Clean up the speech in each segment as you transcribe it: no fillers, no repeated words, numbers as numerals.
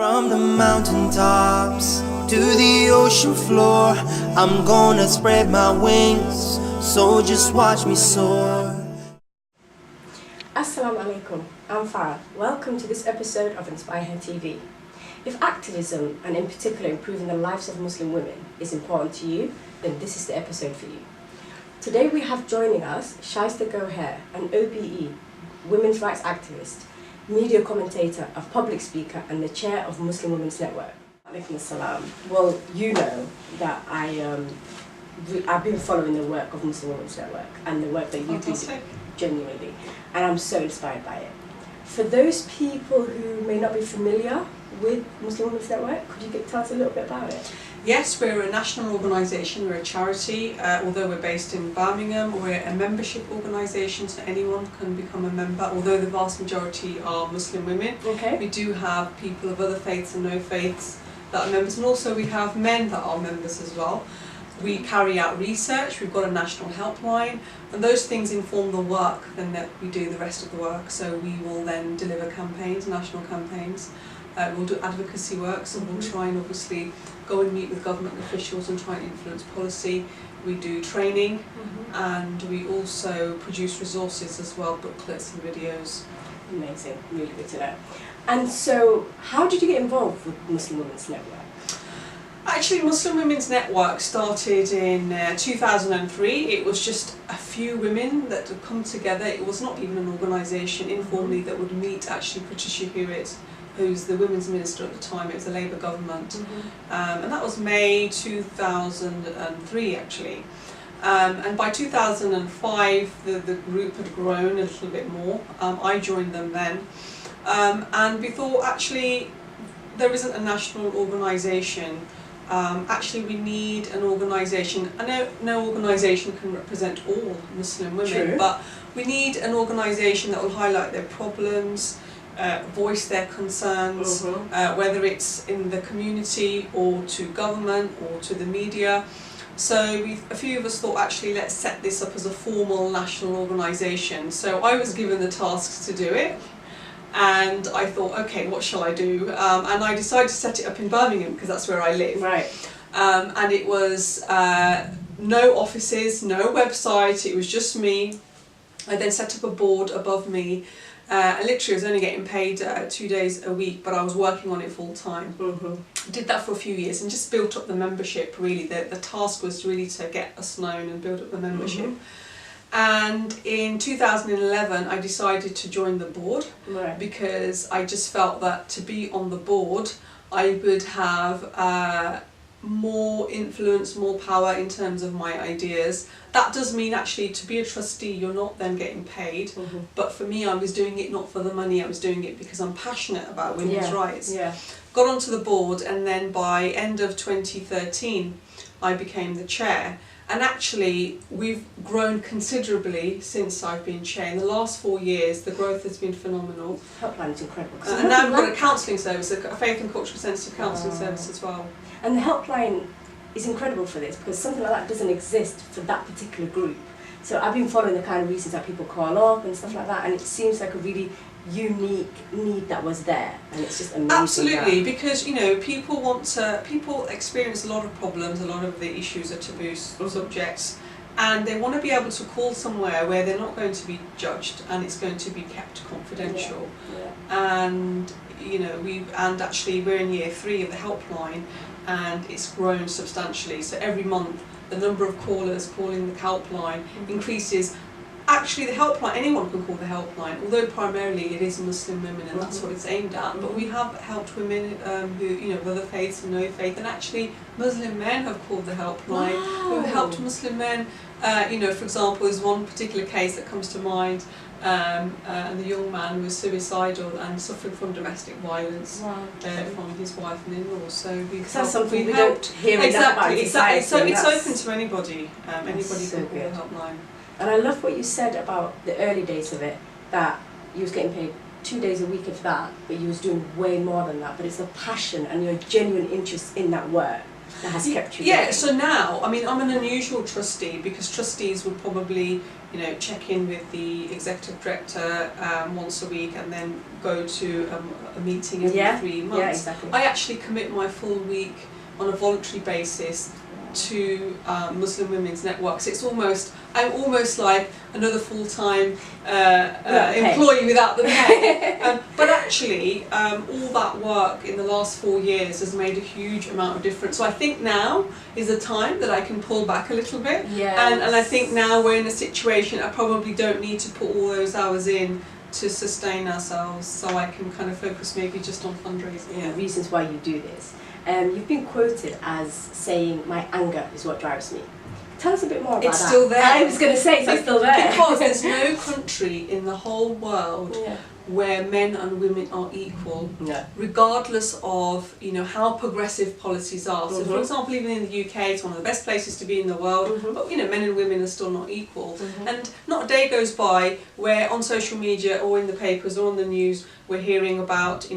From the mountaintops to the ocean floor, I'm gonna spread my wings, so just watch me soar. Assalamu alaikum, I'm Farah. Welcome to this episode of Inspire Her TV. If activism, and in particular improving the lives of Muslim women, is important to you, then this is the episode for you. Today we have joining us Shaista Gohir, an OBE, women's rights activist, media commentator, a public speaker, and the chair of Muslim Women's Network. Alaikum assalam. Well, you know that I've been following the work of Muslim Women's Network and the work that you do genuinely, and I'm so inspired by it. For those people who may not be familiar with Muslim Women's Network, could you tell us a little bit about it? Yes, we're a national organisation, we're a charity, although we're based in Birmingham. We're a membership organisation, so anyone can become a member, although the vast majority are Muslim women. Okay. We do have people of other faiths and no faiths that are members, and also we have men that are members as well. We carry out research, we've got a national helpline, and those things inform the work then that we do the rest of the work. So we will then deliver campaigns, national campaigns. We'll do advocacy work, so we'll try and obviously go and meet with government officials and try and influence policy. We do training, and we also produce resources as well, booklets and videos. Amazing, really good to know. And so, how did you get involved with Muslim Women's Network? Actually, Muslim Women's Network started in 2003. It was just a few women that had come together. It was not even an organisation informally that would meet. Actually, Patricia Hewitt, who's the Women's Minister at the time, it was a Labour government, and that was May 2003 actually. And by 2005 the group had grown a little bit more. I joined them then, and we thought actually there isn't a national organisation. Actually we need an organisation. I know no organisation can represent all Muslim women. True. But we need an organisation that will highlight their problems, voice their concerns, whether it's in the community or to government or to the media. So a few of us thought actually let's set this up as a formal national organisation. So I was given the tasks to do it, and I thought, okay, what shall I do? And I decided to set it up in Birmingham because that's where I live. Right. And it was no offices, no website, it was just me. I then set up a board above me. I literally was only getting paid 2 days a week, but I was working on it full time. Did that for a few years and just built up the membership really. The task was really to get us known and build up the membership. And in 2011 I decided to join the board, because I just felt that to be on the board I would have more influence, more power in terms of my ideas. That does mean actually to be a trustee you're not then getting paid, but for me I was doing it not for the money, I was doing it because I'm passionate about women's rights. Got onto the board, and then by end of 2013 I became the chair. And actually we've grown considerably since I've been chair. In the last 4 years the growth has been phenomenal. Helpline is incredible. And now we've got a counselling service, a faith and cultural sensitive counselling service as well. And the helpline is incredible for this, because something like that doesn't exist for that particular group. So I've been following the kind of reasons that people call up and stuff like that, and it seems like a really unique need that was there, and it's just amazing. Absolutely, because you know people experience a lot of problems, a lot of the issues are taboo subjects, and they want to be able to call somewhere where they're not going to be judged and it's going to be kept confidential. And you know actually we're in year 3 of the helpline, and it's grown substantially. So every month the number of callers calling the helpline increases. Actually the helpline, anyone can call the helpline, although primarily it is Muslim women and that's what it's aimed at, but we have helped women who, you know, of other faiths and no faith, and actually Muslim men have called the helpline, who have helped Muslim men. You know, for example, there's one particular case that comes to mind, and the young man was suicidal and suffering from domestic violence from his wife and in-laws. So that's something we don't hear about. Exactly. So it's open to anybody. Anybody can call the helpline. And I love what you said about the early days of it, that you was getting paid 2 days a week of that, but you was doing way more than that. But it's a passion and your genuine interest in that work That has kept you Yeah, going. so now, I mean, I'm an unusual trustee because trustees would probably, check in with the executive director once a week and then go to a meeting every 3 months. Yeah, exactly. I actually commit my full week on a voluntary basis to Muslim Women's Networks. I'm almost like another full-time employee without the pay. But actually, all that work in the last 4 years has made a huge amount of difference. So I think now is the time that I can pull back a little bit. Yes. And I think now we're in a situation I probably don't need to put all those hours in to sustain ourselves, so I can kind of focus maybe just on fundraising. Yeah, reasons why you do this. You've been quoted as saying, "My anger is what drives me." Tell us a bit more about that. It's still there. I was going to say, so it's still there. Because there's no country in the whole world Yeah. where men and women are equal, No. regardless of how progressive policies are. So, for Mhm. example, even in the UK, it's one of the best places to be in the world, Mhm. but men and women are still not equal. Mhm. And not a day goes by where on social media or in the papers or on the news we're hearing about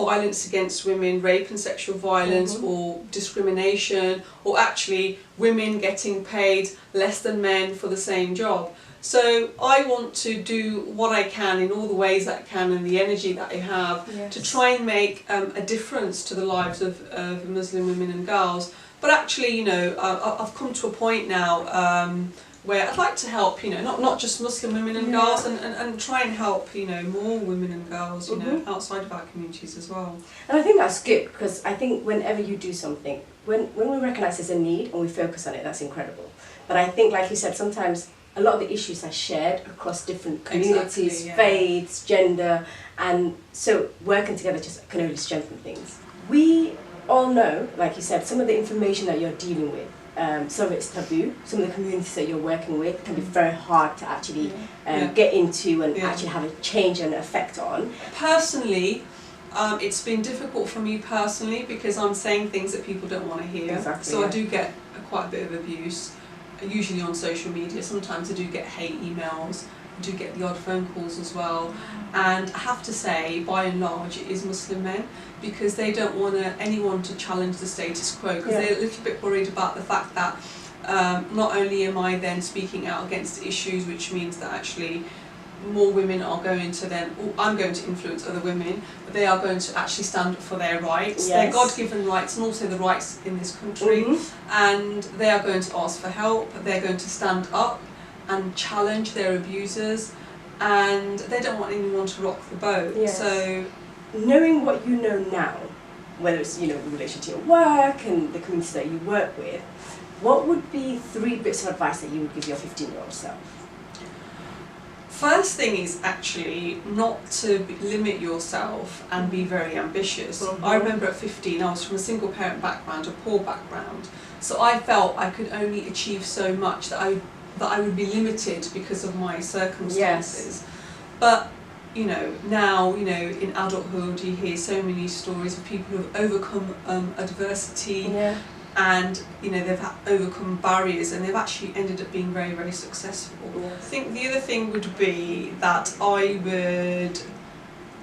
violence against women, rape and sexual violence, Mhm. or discrimination, or actually women getting paid less than men for the same job. So I want to do what I can in all the ways that I can and the energy that I have Yes. to try and make a difference to the lives of Muslim women and girls. But actually, I've come to a point now where I'd like to help, not just Muslim women and Yeah. girls, and try and help, more women and girls, Mhm. outside of our communities as well. And I think that's good, because I think whenever you do something, when we recognise there's a need and we focus on it, that's incredible. But I think, like you said, sometimes a lot of the issues are shared across different communities, Exactly, yeah. faiths, gender, and so working together just can only strengthen things. We all know, like you said, some of the information that you're dealing with, some of it's taboo, some of the communities that you're working with can be very hard to actually Yeah. get into and Yeah. actually have a change and effect on. Personally, it's been difficult for me personally because I'm saying things that people don't want to hear. Exactly, So yeah. I do get quite a bit of abuse, usually on social media. Sometimes I do get hate emails, I do get the odd phone calls as well. And I have to say, by and large, it is Muslim men, because they don't want anyone to challenge the status quo, because Yeah. they're a little bit worried about the fact that not only am I then speaking out against issues, which means that actually more women are going to I'm going to influence other women, but they are going to actually stand up for their rights, their Yes. God-given rights, and also the rights in this country. Mhm. And they are going to ask for help, they're going to stand up and challenge their abusers, and they don't want anyone to rock the boat. Yes. So Knowing what you know now, whether it's in relation to your work and the community that you work with, what would be 3 bits of advice that you would give your 15-year-old self? first thing is actually not to limit yourself and be very ambitious. Mhm. I remember at 15 I was from a single parent background, a poor background, so I felt I could only achieve so much, that I would be limited because of my circumstances. Yes. But now in adulthood you hear so many stories of people who have overcome adversity, Yeah. and they've overcome barriers, and they've actually ended up being very, very successful. I Yes. think the other thing would be that I would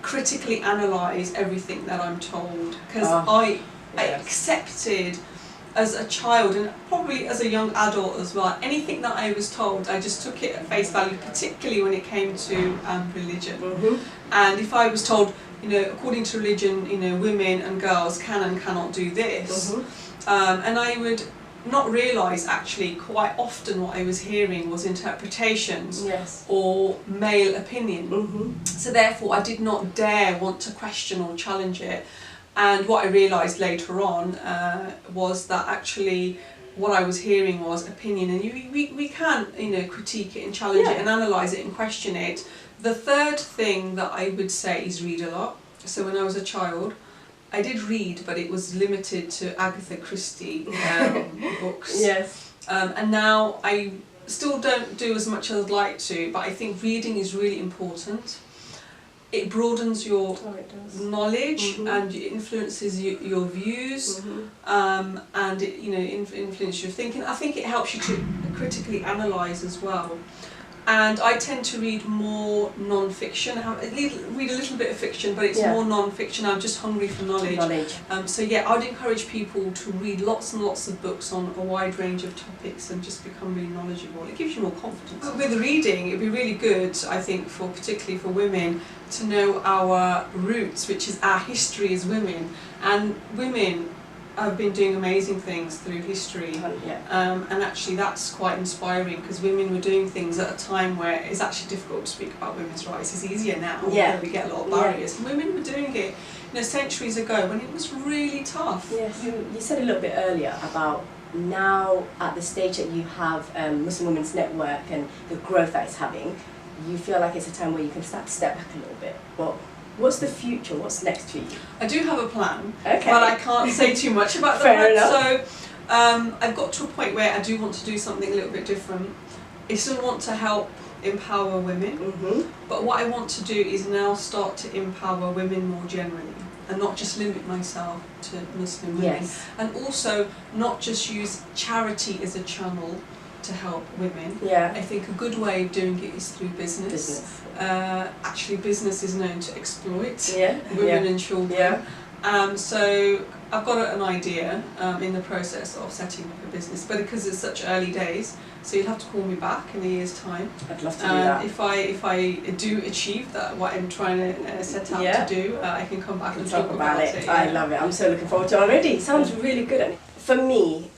critically analyse everything that I'm told, because I Yes. accepted as a child, and probably as a young adult as well, anything that I was told, I just took it at face value, particularly when it came to religion. Mhm. And if I was told, according to religion, women and girls can and cannot do this, Mhm. and I would not realise actually quite often what I was hearing was interpretations Yes. or male opinion. Mhm. So therefore I did not dare want to question or challenge it. And what I realised later on was that actually what I was hearing was opinion, and we can critique it and challenge it and analyse it and question it. The third thing that I would say is read a lot. So when I was a child, I did read, but it was limited to Agatha Christie books. Yes. And now I still don't do as much as I'd like to, but I think reading is really important. It broadens your Oh, it does. knowledge, Mhm. and it influences your views, Mhm. and it influences your thinking. I think it helps you to critically analyse as well. And I tend to read more non-fiction. I read a little bit of fiction, but it's more non-fiction. I'm just hungry for knowledge. So yeah, I'd encourage people to read lots and lots of books on a wide range of topics and just become really knowledgeable. It gives you more confidence. With reading, it'd be really good, I think, particularly for women, to know our roots, which is our history as women. And women have been doing amazing things through history, and actually that's quite inspiring, because women were doing things at a time where it's actually difficult to speak about women's rights. It's easier now, we get a lot of barriers. Women were doing it, centuries ago when it was really tough. Yes, you said a little bit earlier about now at the stage that you have Muslim Women's Network and the growth that it's having, you feel like it's a time where you can start to step back a little bit. But what's the future? What's next for you? I do have a plan, but I can't say too much about the Fair plan. enough. So I've got to a point where I do want to do something a little bit different. I still want to help empower women, but what I want to do is now start to empower women more generally, and not just limit myself to Muslim women, and also not just use charity as a channel to help women. I think a good way of doing it is through business. Actually, business is known to exploit women and children. So I've got an idea in the process of setting up a business, but because it's such early days, so you'll have to call me back in a year's time. I'd love to do that. If I do achieve that, what I'm trying to set out to do, I can come back and talk about it. I love it. I'm so looking forward to it already. Sounds really good. For me,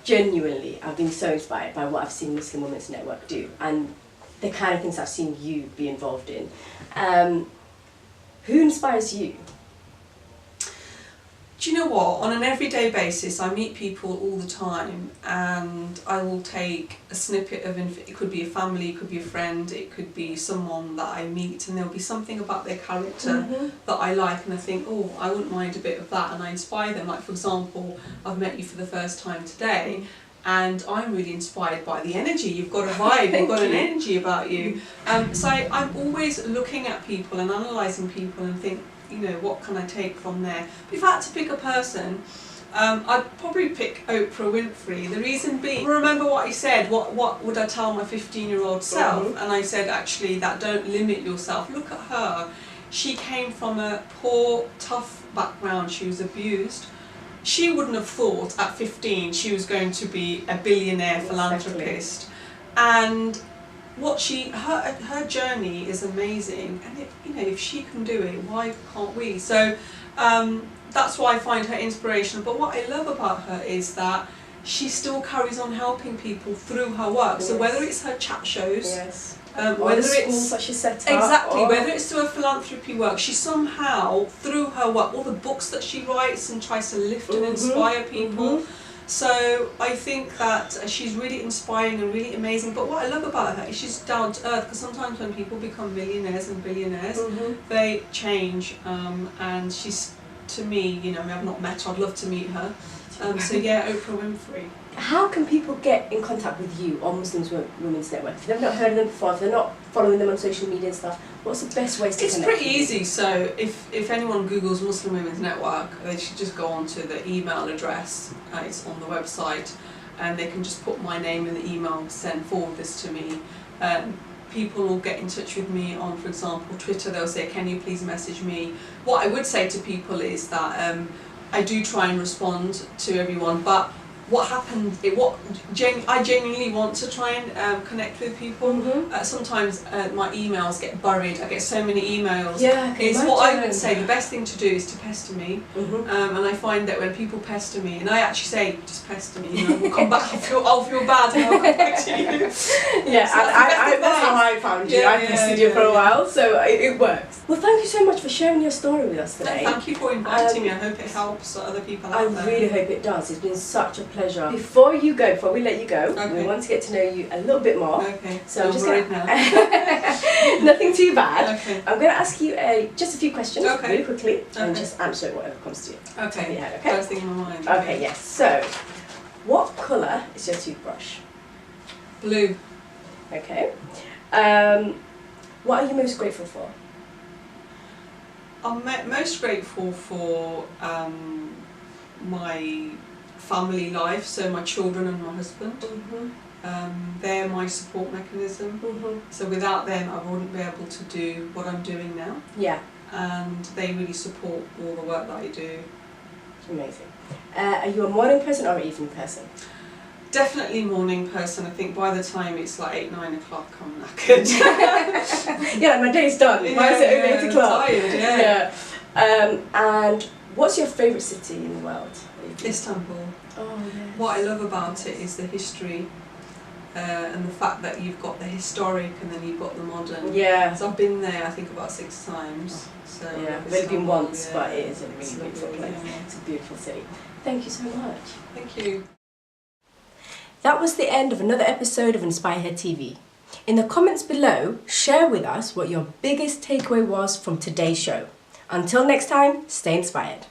genuinely, I've been so inspired by what I've seen Muslim Women's Network do, and the kind of things I've seen you be involved in. Who inspires you? Do you know what? On an everyday basis, I meet people all the time, and I will take a snippet of it could be a family, it could be a friend, it could be someone that I meet, and there'll be something about their character that I like, and I think, oh, I wouldn't mind a bit of that, and I inspire them. Like, for example, I've met you for the first time today, and I'm really inspired by the energy. You've got a vibe, you've got an energy about you. So I'm always looking at people and analysing people and think, what can I take from there? But if I had to pick a person, I'd probably pick Oprah Winfrey. The reason being, remember what I said, what would I tell my 15-year-old self? And I said, actually, that don't limit yourself. Look at her. She came from a poor, tough background. She was abused. She wouldn't have thought at 15 she was going to be a billionaire philanthropist. And her journey is amazing, and if she can do it, why can't we? So that's why I find her inspirational. But what I love about her is that she still carries on helping people through her work. So whether it's her chat shows, whether it's that she set up, whether it's through her philanthropy work, she somehow, through her work, all the books that she writes and tries to lift and inspire people. So I think that she's really inspiring and really amazing. But what I love about her is she's down to earth, because sometimes when people become millionaires and billionaires, they change. And she's, to me, I've not met her, I'd love to meet her. So yeah, Oprah Winfrey. How can people get in contact with you on Muslim Women's Network? If they've not heard of them before, if they're not following them on social media and stuff, what's the best ways to connect? It's pretty easy. So if anyone Googles Muslim Women's Network, they should just go onto the email address. It's on the website, and they can just put my name in the email, forward this to me. People will get in touch with me on, for example, Twitter. They'll say, can you please message me? What I would say to people is that I do try and respond to everyone, but what happened, I genuinely want to try and connect with people. Sometimes my emails get buried, I get so many emails. What I would say, the best thing to do is to pester me. And I find that when people pester me, and I actually say, just pester me, we'll come back, I'll feel bad and I'll come back to you. That's how I found you. I pestered you for a while, so it works. Well, thank you so much for sharing your story with us today. Thank you for inviting me. I hope it helps other people out there. I really hope it does. It's been such a pleasure. Before we let you go, we want to get to know you a little bit more. So I'm just worried now. Nothing too bad. I'm going to ask you just a few questions really quickly, and just answer whatever comes to you. First thing in my mind. Okay, yes. So, what colour is your toothbrush? Blue. Okay. What are you most grateful for? I'm most grateful for my family life, so my children and my husband. They're my support mechanism. So without them, I wouldn't be able to do what I'm doing now. Yeah. And they really support all the work that I do. Amazing. Are you a morning person or an evening person? Definitely morning person. I think by the time it's like 8, 9 o'clock, I'm knackered. Yeah, like my day's done. Why is it over 8 o'clock? Tired, yeah. And what's your favourite city in the world? Istanbul. Oh, yes. What I love about it is the history and the fact that you've got the historic and then you've got the modern. Yeah. So I've been there, I think, about 6 times. So Yeah, I've only been once, but it is a really beautiful place. Yeah. It's a beautiful city. Thank you so much. Thank you. That was the end of another episode of Inspire Her TV. In the comments below, share with us what your biggest takeaway was from today's show. Until next time, stay inspired.